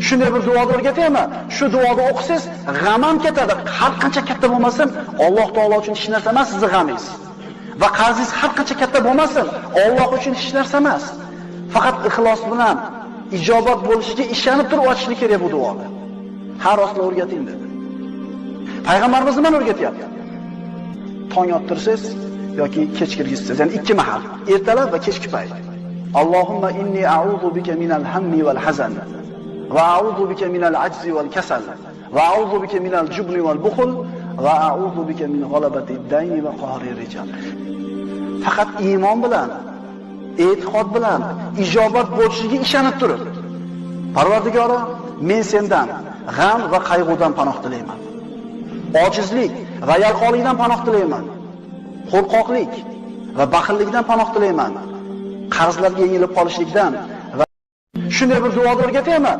Shunday bir duoda o'rgataymi? Shu duoda o'qisangiz, g'am ham ketadi. Har qancha katta bo'lmasin, Alloh taolo uchun hech narsa emas sizning g'amingiz. Va qarzingiz har qancha katta bo'lmasin, Alloh uchun hech narsa emas. Faqat ixlos bilan ijobat bo'lishiga ishonib turib ochishni kerak bu duoni. Har rostla o'rgating dedi. Payg'ambarimiz nima o'rgatyapti? Tong ottirsangiz yoki kechkirgizsangiz, ya'ni ikki mahal, ertalab va kechki payt. Allohumma inni a'udhu bika minal hammi wal hazan va a'udhu bika minal ajzi wal kasal va a'udhu bika minal jubni wal bukhl va a'udhu bika min ghalabati ad-dayni va qahri rijal. Faqat iymon bilan, e'tiqod bilan ijobat bo'lishiga ishonib turib, Parvardigoro, men sendan g'am va qayg'udan panoh tilayman. Ojizlik va yalqonlikdan panoh tilayman. Qo'rqoqlik va baxillikdan panoh tilayman. Qarzlarga yengilib qolishlikdan va shunday bir duoda o'rgataymi?